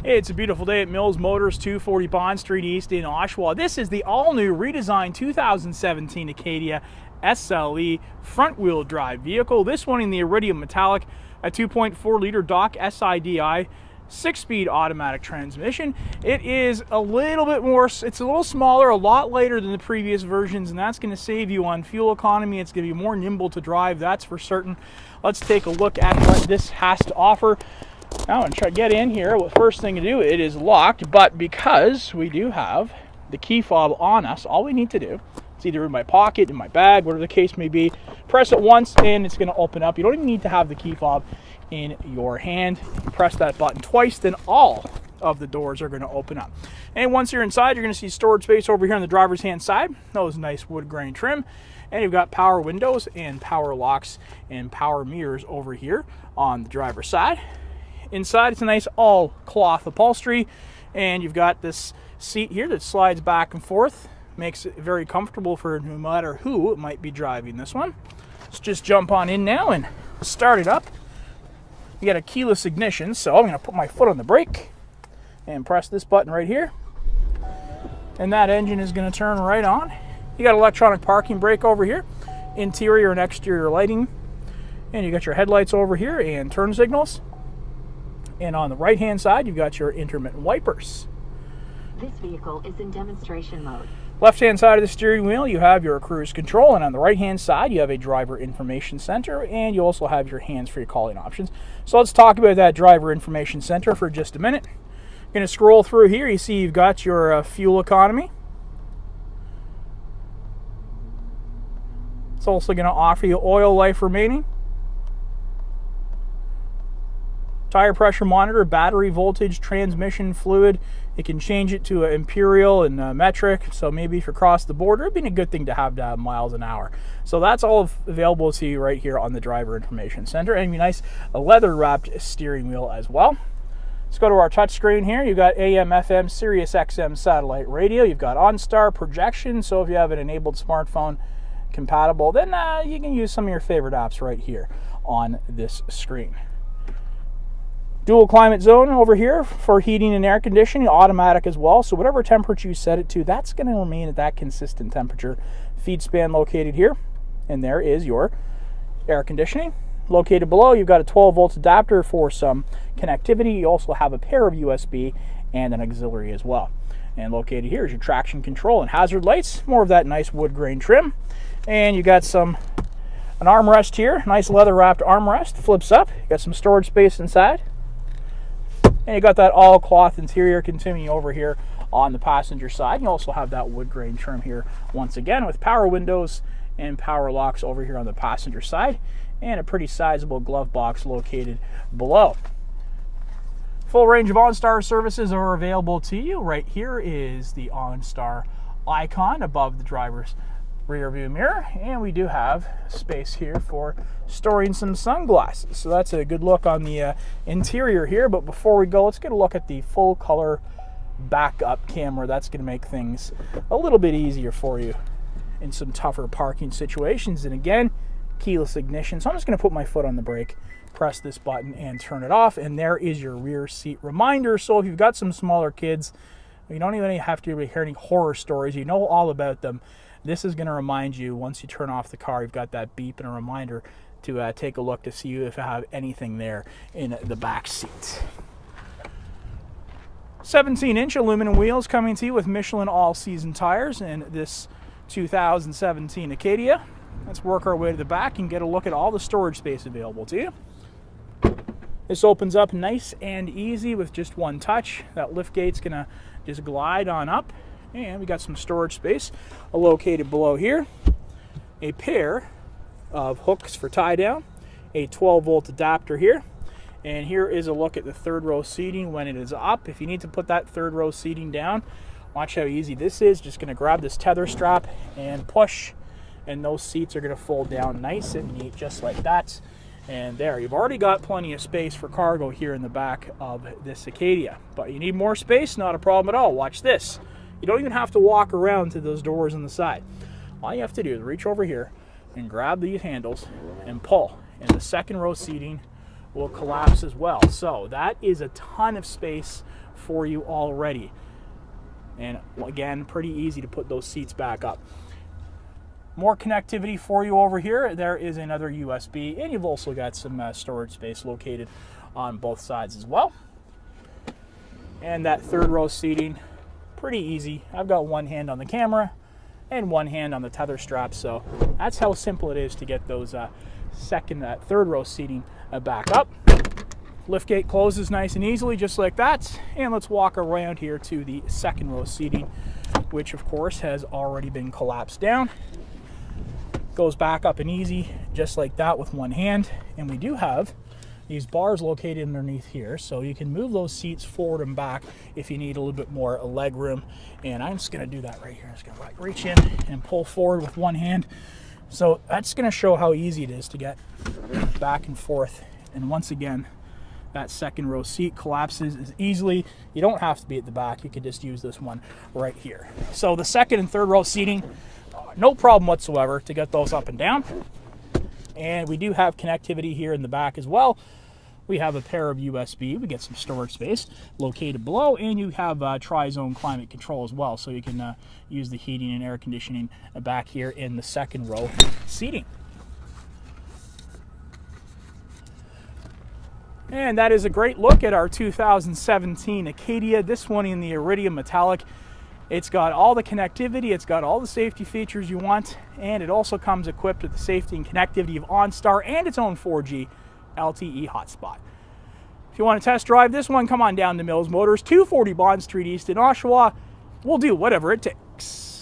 It's a beautiful day at Mills Motors, 240 Bond Street East in Oshawa. This is the all-new redesigned 2017 Acadia SLE front-wheel drive vehicle. This one in the Iridium Metallic, a 2.4-liter Dock SIDI 6-speed automatic transmission. It is a little bit more, it's a little smaller, a lot lighter than the previous versions, and that's going to save you on fuel economy. It's going to be more nimble to drive, that's for certain. Let's take a look at what this has to offer. Now I'm going to try to get in here. Well, first thing to do, it is locked, but because we do have the key fob on us, all we need to do, it's either in my pocket, in my bag, whatever the case may be, press it once and it's going to open up. You don't even need to have the key fob in your hand. Press that button twice, then all of the doors are going to open up. And once you're inside, you're going to see storage space over here on the driver's hand side. Those nice wood grain trim. And you've got power windows and power locks and power mirrors over here on the driver's side. Inside, it's a nice all cloth upholstery, and you've got this seat here that slides back and forth. Makes it very comfortable for no matter who might be driving this one. Let's just jump on in now and start it up. You got a keyless ignition, so I'm going to put my foot on the brake and press this button right here. And that engine is going to turn right on. You got electronic parking brake over here, interior and exterior lighting, and you got your headlights over here and turn signals. And on the right hand side, you've got your intermittent wipers. This vehicle is in demonstration mode. Left hand side of the steering wheel, you have your cruise control, and on the right hand side, you have a driver information center, and you also have your hands-free calling options. So let's talk about that driver information center for just a minute. You're going to scroll through here. You see you've got your fuel economy. It's also going to offer you oil life remaining, tire pressure monitor, battery voltage, transmission fluid. You can change it to imperial and metric, so maybe if you're across the border, it'd be a good thing to have miles an hour. So that's all available to you right here on the driver information center, and a nice leather wrapped steering wheel as well. Let's go to our touch screen here. You've got AM, FM, Sirius XM satellite radio. You've got OnStar projection, so if you have an enabled smartphone compatible, then you can use some of your favorite apps right here on this screen. Dual climate zone over here for heating and air conditioning, automatic as well. So whatever temperature you set it to, that's going to remain at that consistent temperature. Feed span located here, and there is your air conditioning. Located below, you've got a 12-volt adapter for some connectivity. You also have a pair of USB and an auxiliary as well. And located here is your traction control and hazard lights, more of that nice wood grain trim. And you got an armrest here, nice leather wrapped armrest, flips up. You got some storage space inside. And you got that all cloth interior continuing over here on the passenger side. You also have that wood grain trim here once again with power windows and power locks over here on the passenger side, and a pretty sizable glove box located below. Full range of OnStar services are available to you. Right here is the OnStar icon above the driver's rear view mirror, and we do have space here for storing some sunglasses. So that's a good look on the interior here. But before we go, let's get a look at the full color backup camera. That's going to make things a little bit easier for you in some tougher parking situations. And again, keyless ignition. So I'm just going to put my foot on the brake, press this button and turn it off, and there is your rear seat reminder. So if you've got some smaller kids, you don't even have to hear any horror stories, you know all about them. This is going to remind you, once you turn off the car, you've got that beep and a reminder to take a look to see if you have anything there in the back seat. 17-inch aluminum wheels coming to you with Michelin all-season tires in this 2017 Acadia. Let's work our way to the back and get a look at all the storage space available to you. This opens up nice and easy with just one touch. That lift gate's going to just glide on up. And we got some storage space located below here. A pair of hooks for tie down. A 12-volt adapter here. And here is a look at the third row seating when it is up. If you need to put that third row seating down, watch how easy this is. Just going to grab this tether strap and push. And those seats are going to fold down nice and neat just like that. And there, you've already got plenty of space for cargo here in the back of this Acadia. But you need more space? Not a problem at all. Watch this. You don't even have to walk around to those doors on the side. All you have to do is reach over here and grab these handles and pull. And the second row seating will collapse as well. So that is a ton of space for you already. And again, pretty easy to put those seats back up. More connectivity for you over here. There is another USB, and you've also got some storage space located on both sides as well. And that third row seating, pretty easy. I've got one hand on the camera and one hand on the tether strap, so that's how simple it is to get those third row seating back up. Liftgate closes nice and easily, just like that. And let's walk around here to the second row seating, which of course has already been collapsed down. Goes back up and easy, just like that with one hand. And we do have these bars located underneath here, so you can move those seats forward and back if you need a little bit more leg room. And I'm just going to do that right here. I'm just going to reach in and pull forward with one hand. So that's going to show how easy it is to get back and forth. And once again, that second row seat collapses as easily. You don't have to be at the back. You could just use this one right here. So the second and third row seating, no problem whatsoever to get those up and down. And we do have connectivity here in the back as well. We have a pair of USB. We get some storage space located below, and you have tri-zone climate control as well, so you can use the heating and air conditioning back here in the second row seating. And that is a great look at our 2017 Acadia, this one in the Iridium Metallic. It's got all the connectivity, it's got all the safety features you want, and it also comes equipped with the safety and connectivity of OnStar and its own 4G LTE hotspot. If you want to test drive this one, come on down to Mills Motors, 240 Bond Street East in Oshawa. We'll do whatever it takes.